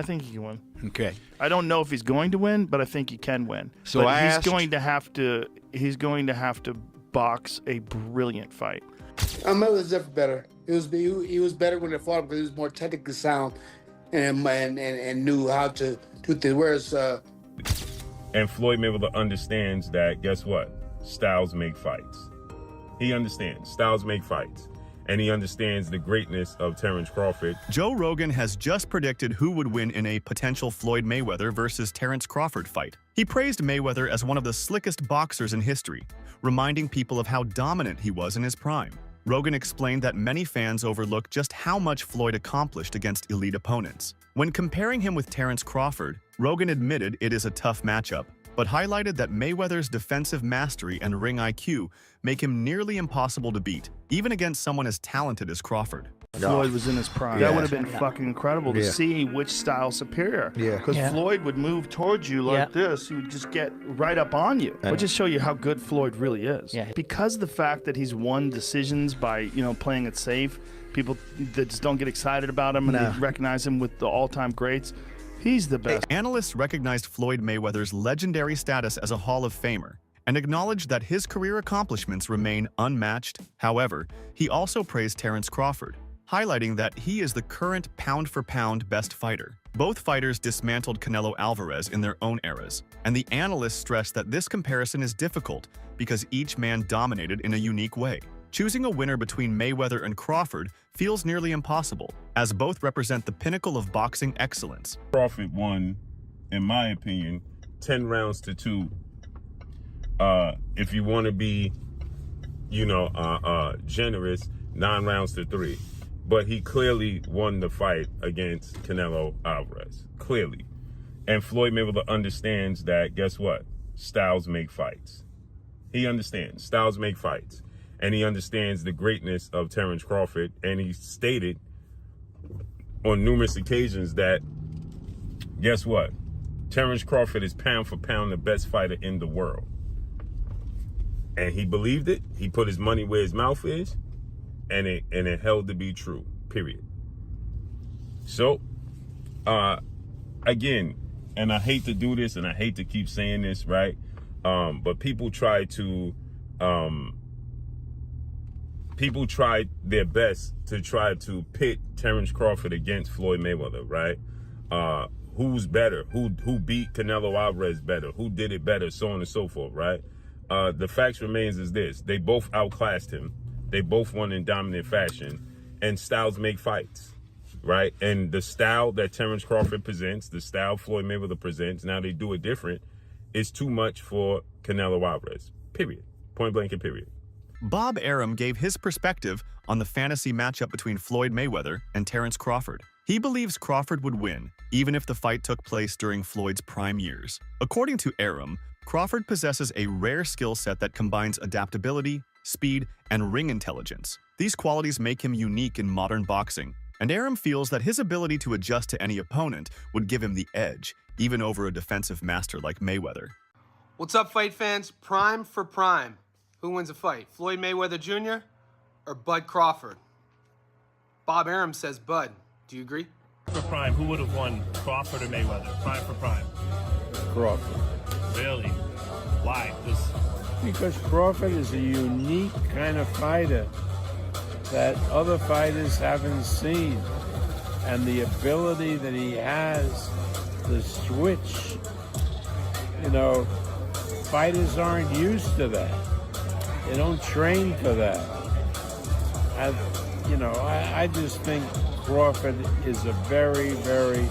think he can win. Okay. I don't know if he's going to win, but I think he can win. So but I he's asked, going to have to. He's going to have to box a brilliant fight. Mayweather was definitely better. He was better when they fought him because he was more technically sound and knew how to do things. Whereas and Floyd Mayweather understands that. Guess what? Styles make fights. He understands styles make fights. And he understands the greatness of Terence Crawford. Joe Rogan has just predicted who would win in a potential Floyd Mayweather versus Terence Crawford fight. He praised Mayweather as one of the slickest boxers in history, reminding people of how dominant he was in his prime. Rogan explained that many fans overlook just how much Floyd accomplished against elite opponents. When comparing him with Terence Crawford, Rogan admitted it is a tough matchup, but highlighted that Mayweather's defensive mastery and ring IQ make him nearly impossible to beat, even against someone as talented as Crawford. Floyd was in his prime. Yeah. That would have been fucking incredible to Yeah. see which style's superior. Yeah. Because Floyd would move towards you like this. He would just get right up on you. But just show you how good Floyd really is. Yeah. Because of the fact that he's won decisions by, playing it safe, people that just don't get excited about him and they recognize him with the all-time greats. He's the best. Analysts recognized Floyd Mayweather's legendary status as a Hall of Famer and acknowledged that his career accomplishments remain unmatched. However, he also praised Terence Crawford, highlighting that he is the current pound-for-pound best fighter. Both fighters dismantled Canelo Alvarez in their own eras, and the analysts stressed that this comparison is difficult because each man dominated in a unique way. Choosing a winner between Mayweather and Crawford feels nearly impossible, as both represent the pinnacle of boxing excellence. Crawford won, in my opinion, 10 rounds to 2. If you want to be, generous, 9 rounds to 3. But he clearly won the fight against Canelo Alvarez. Clearly. And Floyd Mayweather understands that, guess what? Styles make fights. He understands. Styles make fights. And he understands the greatness of Terence Crawford. And he stated on numerous occasions that, guess what? Terence Crawford is pound for pound the best fighter in the world. And he believed it. He put his money where his mouth is. And it held to be true, period. So, again, and I hate to do this and I hate to keep saying this, right? But people try their best to try to pit Terence Crawford against Floyd Mayweather, right? Who's better? Who beat Canelo Alvarez better? Who did it better? So on and so forth, right? The facts remains is this. They both outclassed him. They both won in dominant fashion. And styles make fights, right? And the style that Terence Crawford presents, the style Floyd Mayweather presents, now they do it different, is too much for Canelo Alvarez, period. Point blank and period. Bob Arum gave his perspective on the fantasy matchup between Floyd Mayweather and Terence Crawford. He believes Crawford would win, even if the fight took place during Floyd's prime years. According to Arum, Crawford possesses a rare skill set that combines adaptability, speed, and ring intelligence. These qualities make him unique in modern boxing, and Arum feels that his ability to adjust to any opponent would give him the edge, even over a defensive master like Mayweather. What's up, fight fans? Prime for prime. Who wins a fight, Floyd Mayweather Jr. or Bud Crawford? Bob Arum says Bud. Do you agree? For prime, who would have won, Crawford or Mayweather? Prime for prime. Crawford. Really? Why? Because Crawford is a unique kind of fighter that other fighters haven't seen. And the ability that he has to switch, fighters aren't used to that. They don't train for that. I just think Crawford is a very, very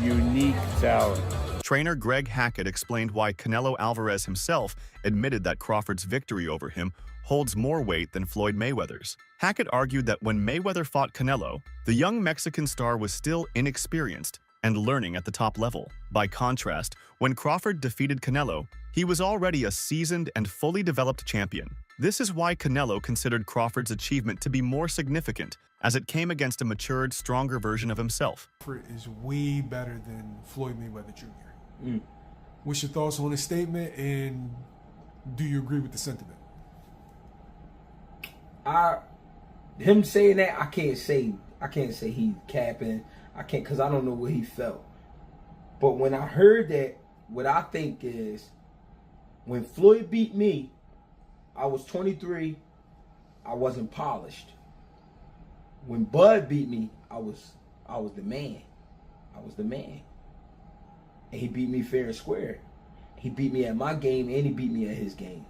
unique talent. Trainer Greg Hackett explained why Canelo Alvarez himself admitted that Crawford's victory over him holds more weight than Floyd Mayweather's. Hackett argued that when Mayweather fought Canelo, the young Mexican star was still inexperienced and learning at the top level. By contrast, when Crawford defeated Canelo, he was already a seasoned and fully developed champion. This is why Canelo considered Crawford's achievement to be more significant, as it came against a matured, stronger version of himself. Crawford is way better than Floyd Mayweather Jr. What's your thoughts on his statement, and do you agree with the sentiment? Him saying that, I can't say he capping. I can't, because I don't know what he felt. But when I heard that, what I think is, when Floyd beat me, I was 23, I wasn't polished. When Bud beat me, I was the man. I was the man. And he beat me fair and square. He beat me at my game and he beat me at his game.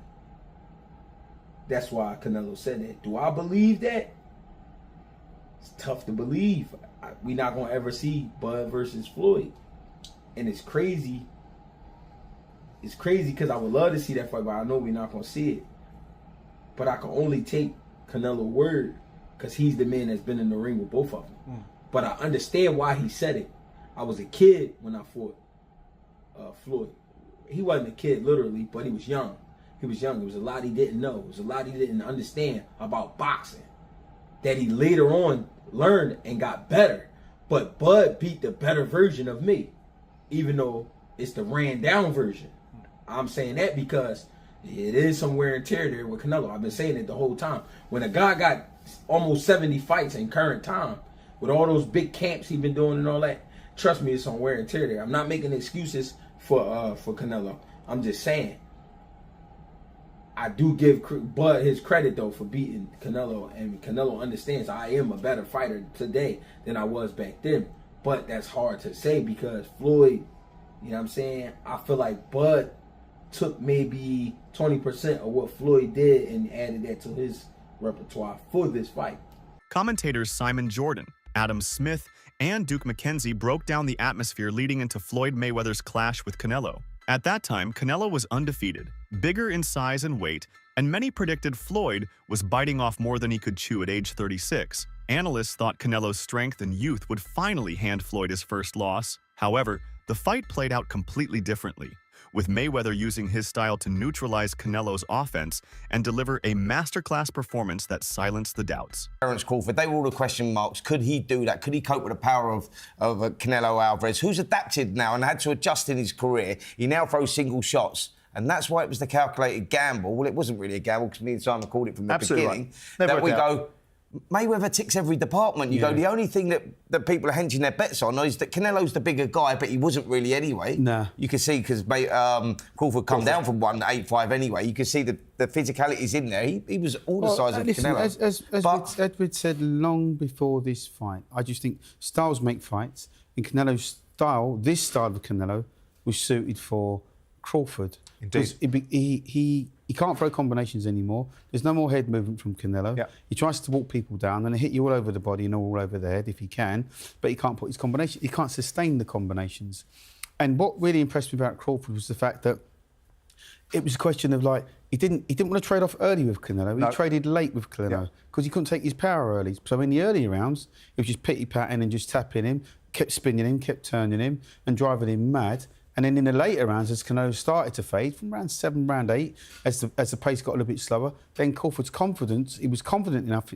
That's why Canelo said that. Do I believe that? It's tough to believe. We're not going to ever see Bud versus Floyd. And it's crazy. It's crazy because I would love to see that fight, but I know we're not going to see it. But I can only take Canelo's word because he's the man that's been in the ring with both of them. But I understand why he said it. I was a kid when I fought Floyd. He wasn't a kid literally, but he was young. He was young. There was a lot he didn't know. There was a lot he didn't understand about boxing that he later on learned and got better. But Bud beat the better version of me, even though it's the ran down version. I'm saying that because it is some wear and tear there with Canelo. I've been saying it the whole time. When a guy got almost 70 fights in current time, with all those big camps he's been doing and all that, trust me, it's some wear and tear there. I'm not making excuses for Canelo. I'm just saying, I do give Bud his credit though for beating Canelo, and Canelo understands I am a better fighter today than I was back then. But that's hard to say because Floyd, you know what I'm saying? I feel like Bud took maybe 20% of what Floyd did and added that to his repertoire for this fight. Commentators Simon Jordan, Adam Smith, and Duke McKenzie broke down the atmosphere leading into Floyd Mayweather's clash with Canelo. At that time, Canelo was undefeated, bigger in size and weight, and many predicted Floyd was biting off more than he could chew at age 36. Analysts thought Canelo's strength and youth would finally hand Floyd his first loss. However, the fight played out completely differently, with Mayweather using his style to neutralize Canelo's offense and deliver a masterclass performance that silenced the doubts. Terence Crawford, they were all the question marks. Could he do that? Could he cope with the power of Canelo Alvarez, who's adapted now and had to adjust in his career? He now throws single shots. And that's why it was the calculated gamble. Well, it wasn't really a gamble because me and Simon called it from the beginning. Right. That we go, Mayweather ticks every department. You go, the only thing that people are hedging their bets on is that Canelo's the bigger guy, but he wasn't really anyway. Nah. You can see, because Crawford come down from 185 anyway, you can see the physicality's in there. He was all the size of Canelo. As Edward said long before this fight, I just think styles make fights. In Canelo's style, this style of Canelo was suited for Crawford. Indeed. He can't throw combinations anymore. There's no more head movement from Canelo. Yeah. He tries to walk people down and hit you all over the body and all over the head if he can, but he can't put his combination. He can't sustain the combinations. And what really impressed me about Crawford was the fact that it was a question of like he didn't want to trade off early with Canelo. He traded late with Canelo because he couldn't take his power early. So in the early rounds, he was just pity-patting and just tapping him, kept spinning him, kept turning him and driving him mad. And then in the later rounds, as Canelo started to fade, from round 7, round 8, as the pace got a little bit slower, then Crawford's confidence, he was confident enough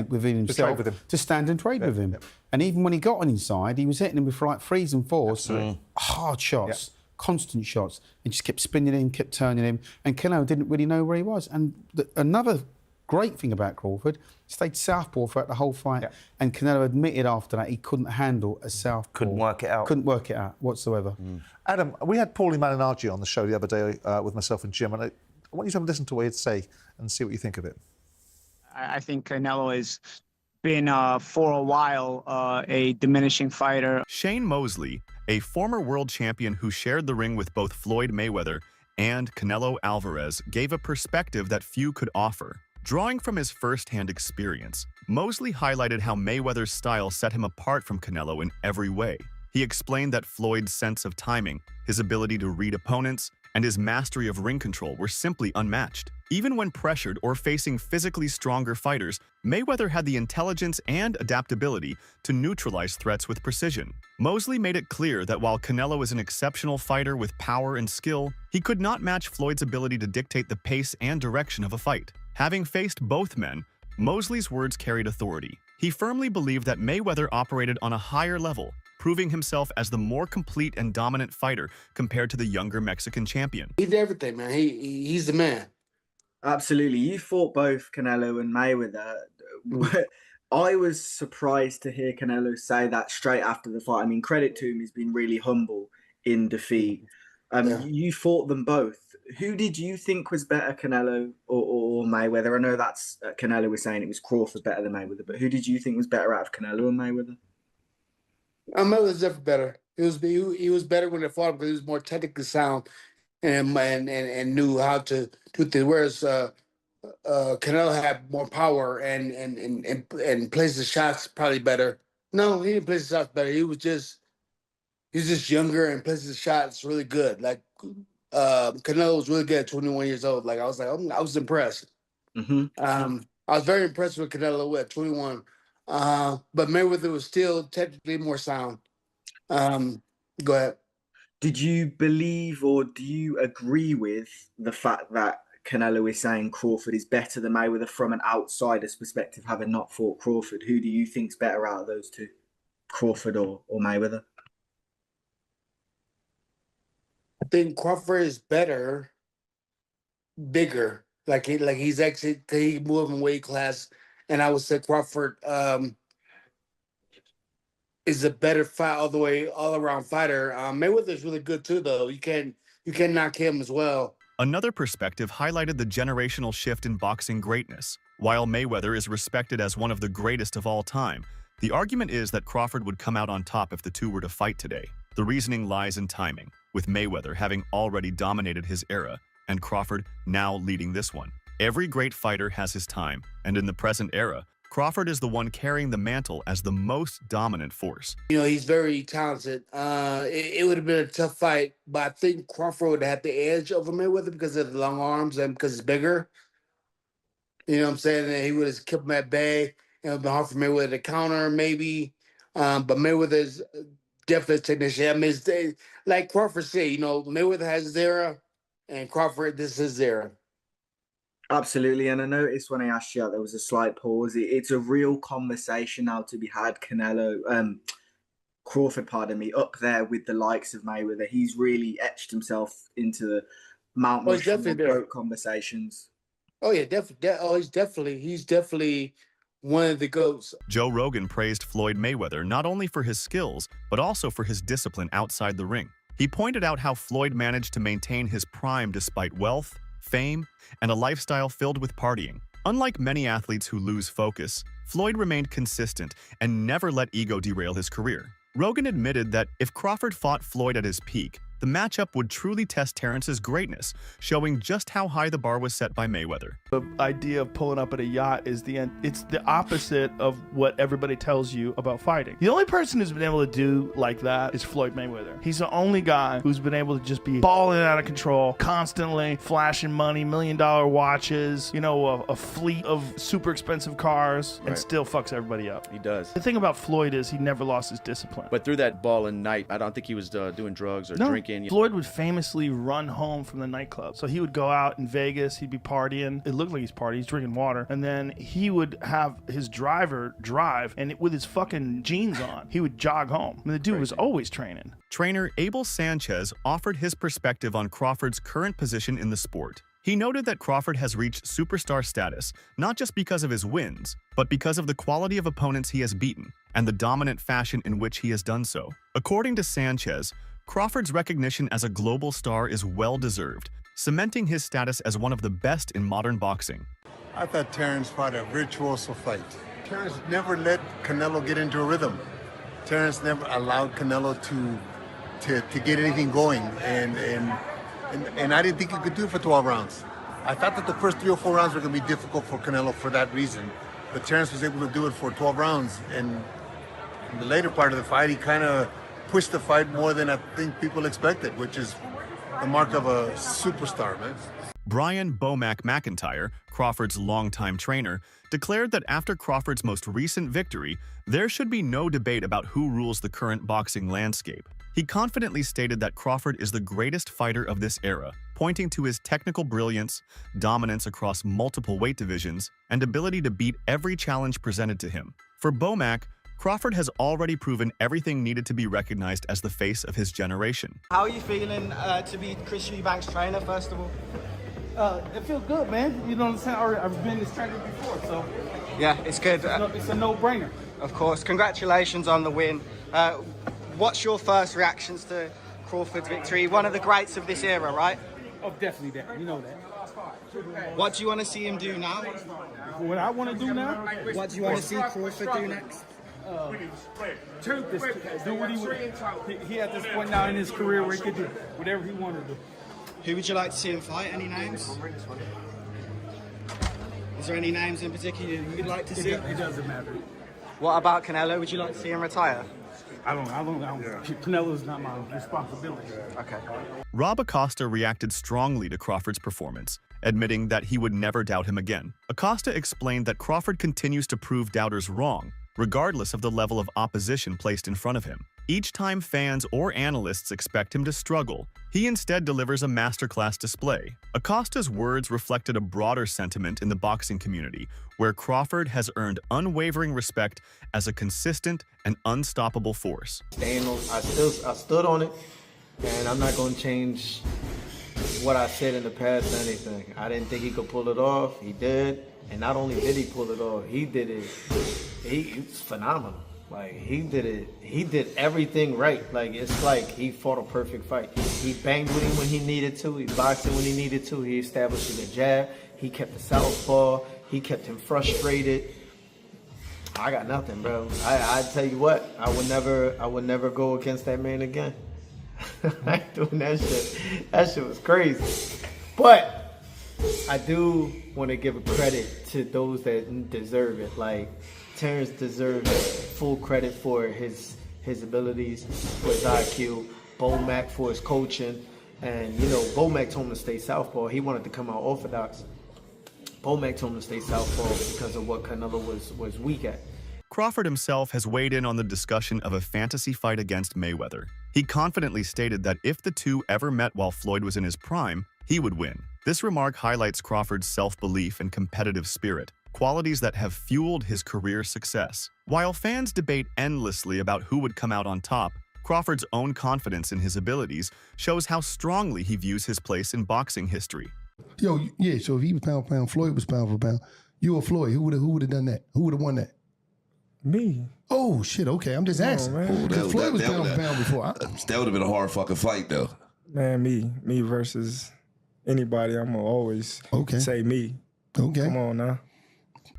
within himself to stand and trade with him. Yeah. And even when he got on inside, he was hitting him with like 3s and 4s, hard shots, constant shots, and just kept spinning him, kept turning him. And Canelo didn't really know where he was. And another great thing about Crawford, he stayed southpaw throughout the whole fight. Yeah. And Canelo admitted after that he couldn't handle a southpaw. Couldn't work it out. Couldn't work it out whatsoever. Adam, we had Paulie Malignaggi on the show the other day with myself and Jim, and I want you to have a listen to what he had to say and see what you think of it. I think Canelo has been, for a while, a diminishing fighter. Shane Mosley, a former world champion who shared the ring with both Floyd Mayweather and Canelo Alvarez, gave a perspective that few could offer. Drawing from his first-hand experience, Mosley highlighted how Mayweather's style set him apart from Canelo in every way. He explained that Floyd's sense of timing, his ability to read opponents, and his mastery of ring control were simply unmatched. Even when pressured or facing physically stronger fighters, Mayweather had the intelligence and adaptability to neutralize threats with precision. Mosley made it clear that while Canelo is an exceptional fighter with power and skill, he could not match Floyd's ability to dictate the pace and direction of a fight. Having faced both men, Mosley's words carried authority. He firmly believed that Mayweather operated on a higher level, proving himself as the more complete and dominant fighter compared to the younger Mexican champion. He did everything, man. He's the man. Absolutely. You fought both Canelo and Mayweather. I was surprised to hear Canelo say that straight after the fight. I mean, credit to him, he's been really humble in defeat. You fought them both. Who did you think was better, Canelo or Mayweather? I know that's Canelo was saying it was Crawford better than Mayweather, but who did you think was better out of Canelo and Mayweather? Mayweather's definitely better. He was better when they fought him because he was more technically sound and knew how to do things. Whereas Canelo had more power and placed the shots probably better. No, he didn't place the shots better. He was just younger and placed the shots really good. Like Canelo was really good at 21 years old. Like I was impressed. I was very impressed with Canelo at 21. But Mayweather was still technically more sound. Go ahead. Did you believe or do you agree with the fact that Canelo is saying Crawford is better than Mayweather from an outsider's perspective, having not fought Crawford? Who do you think's better out of those two, Crawford or Mayweather? I think Crawford is better, bigger. Like he's actually he moved in weight class, and I would say Crawford is a better fight all around fighter. Mayweather's really good too, though. You can knock him as well. Another perspective highlighted the generational shift in boxing greatness. While Mayweather is respected as one of the greatest of all time, the argument is that Crawford would come out on top if the two were to fight today. The reasoning lies in timing, with Mayweather having already dominated his era and Crawford now leading this one. Every great fighter has his time, and in the present era, Crawford is the one carrying the mantle as the most dominant force. You know, he's very talented. It would have been a tough fight, but I think Crawford would have the edge over Mayweather because of the long arms and because he's bigger. You know what I'm saying? And he would have kept him at bay. It would have been hard for Mayweather to counter, maybe. But Mayweather's definitely a technician. I mean, like Crawford said, you know, Mayweather has his era, and Crawford, this is his era. Absolutely, and I noticed when I asked you, there was a slight pause. It's a real conversation now to be had. Crawford, pardon me, up there with the likes of Mayweather. He's really etched himself into the Mount Rushmore conversations. Oh yeah, definitely. He's definitely one of the GOATs. Joe Rogan praised Floyd Mayweather not only for his skills, but also for his discipline outside the ring. He pointed out how Floyd managed to maintain his prime despite wealth, fame, and a lifestyle filled with partying. Unlike many athletes who lose focus, Floyd remained consistent and never let ego derail his career. Rogan admitted that if Crawford fought Floyd at his peak, the matchup would truly test Terence's greatness, showing just how high the bar was set by Mayweather. The idea of pulling up at a yacht is it's the opposite of what everybody tells you about fighting. The only person who's been able to do like that is Floyd Mayweather. He's the only guy who's been able to just be balling out of control, constantly flashing money, $1 million watches, you know, a fleet of super expensive cars, and still fucks everybody up. He does. The thing about Floyd is he never lost his discipline. But through that balling night, I don't think he was doing drugs or drinking. Floyd would famously run home from the nightclub. So he would go out in Vegas, he'd be partying. It looked like he's partying, he's drinking water. And then he would have his driver drive, and with his fucking jeans on, he would jog home. I mean, the dude was always training. Trainer Abel Sanchez offered his perspective on Crawford's current position in the sport. He noted that Crawford has reached superstar status, not just because of his wins, but because of the quality of opponents he has beaten and the dominant fashion in which he has done so. According to Sanchez, Crawford's recognition as a global star is well-deserved, cementing his status as one of the best in modern boxing. I thought Terence fought a virtuoso fight. Terence never let Canelo get into a rhythm. Terence never allowed Canelo to get anything going, and I didn't think he could do it for 12 rounds. I thought that the first 3 or 4 rounds were going to be difficult for Canelo for that reason, but Terence was able to do it for 12 rounds, and in the later part of the fight, he kind of pushed the fight more than I think people expected, which is the mark of a superstar, man. Brian Bomac McIntyre, Crawford's longtime trainer, declared that after Crawford's most recent victory, there should be no debate about who rules the current boxing landscape. He confidently stated that Crawford is the greatest fighter of this era, pointing to his technical brilliance, dominance across multiple weight divisions, and ability to beat every challenge presented to him. For Bomac, Crawford has already proven everything needed to be recognized as the face of his generation. How are you feeling to be Chris Eubank's trainer, first of all? It feels good, man. You know what I'm saying? I've been this trainer before, so... Yeah, it's good. It's a no-brainer. Of course. Congratulations on the win. What's your first reactions to Crawford's victory. One of the greats of this era, right? Oh, definitely that. You know that. What do you want to see him do now? What I want to do now? What do you want to see Crawford do next? Do what he at this point now in his career where he could do whatever he wanted to do. Who would you like to see him fight? Any names? Is there any names in particular you'd like to see? It doesn't matter. What about Canelo? Would you like to see him retire? I don't. Canelo's not my responsibility. Okay. Rob Acosta reacted strongly to Crawford's performance, admitting that he would never doubt him again. Acosta explained that Crawford continues to prove doubters wrong, regardless of the level of opposition placed in front of him. Each time fans or analysts expect him to struggle, he instead delivers a masterclass display. Acosta's words reflected a broader sentiment in the boxing community, where Crawford has earned unwavering respect as a consistent and unstoppable force. I stood on it, and I'm not going to change what I said in the past or anything. I didn't think he could pull it off. He did. And not only did he pull it off, he did it. It's phenomenal. Like, he did it. He did everything right. Like, it's like he fought a perfect fight. He banged with him when he needed to. He boxed him when he needed to. He established the jab. He kept the southpaw. He kept him frustrated. I got nothing, bro. I tell you what, I would never go against that man again. I ain't doing that shit. That shit was crazy. But I do want to give a credit to those that deserve it. Like, Terence deserves full credit for his abilities, for his IQ. Bo Mack for his coaching. And, you know, Bo Mack told him to stay southpaw. He wanted to come out orthodox. Bo Mack told him to stay southpaw because of what Canelo was weak at. Crawford himself has weighed in on the discussion of a fantasy fight against Mayweather. He confidently stated that if the two ever met while Floyd was in his prime, he would win. This remark highlights Crawford's self-belief and competitive spirit, qualities that have fueled his career success. While fans debate endlessly about who would come out on top, Crawford's own confidence in his abilities shows how strongly he views his place in boxing history. Yo, yeah, so if he was pound for pound, Floyd was pound for pound, you or Floyd, who would have done that? Who would have won that? Me. Oh, shit, okay, I'm just asking. Floyd was pound for pound before. That would have been a hard fucking fight, though. Man, me versus anybody, I'm going to always say me. Okay. Come on now.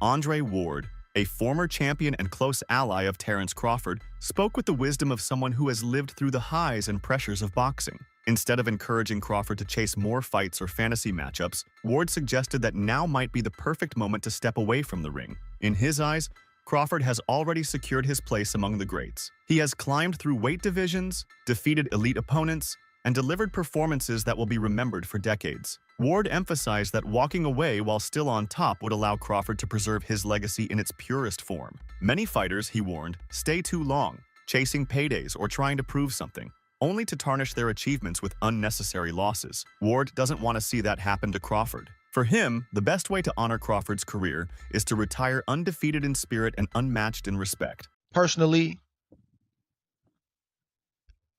Andre Ward, a former champion and close ally of Terence Crawford, spoke with the wisdom of someone who has lived through the highs and pressures of boxing. Instead of encouraging Crawford to chase more fights or fantasy matchups, Ward suggested that now might be the perfect moment to step away from the ring. In his eyes, Crawford has already secured his place among the greats. He has climbed through weight divisions, defeated elite opponents, and delivered performances that will be remembered for decades. Ward emphasized that walking away while still on top would allow Crawford to preserve his legacy in its purest form. Many fighters, he warned, stay too long, chasing paydays or trying to prove something, only to tarnish their achievements with unnecessary losses. Ward doesn't want to see that happen to Crawford. For him, the best way to honor Crawford's career is to retire undefeated in spirit and unmatched in respect. Personally,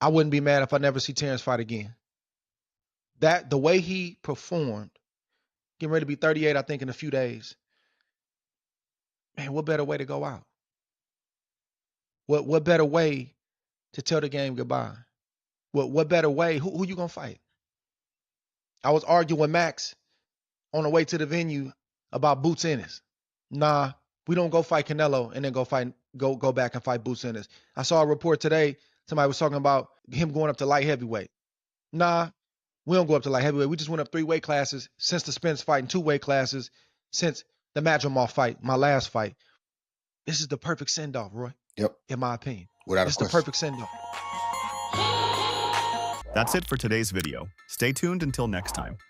I wouldn't be mad if I never see Terence fight again. The way he performed, getting ready to be 38, I think, in a few days. Man, what better way to go out? What better way to tell the game goodbye? What better way? Who you gonna fight? I was arguing with Max on the way to the venue about Boots Ennis. Nah, we don't go fight Canelo and then go back and fight Boots Ennis. I saw a report today. Somebody was talking about him going up to light heavyweight. Nah, we don't go up to light heavyweight. We just went up 3 weight classes since the Spence fight and 2 weight classes since the Madrimov fight, my last fight. This is the perfect send-off, Roy. Yep. In my opinion. Without it's a the question. perfect send-off. That's it for today's video. Stay tuned until next time.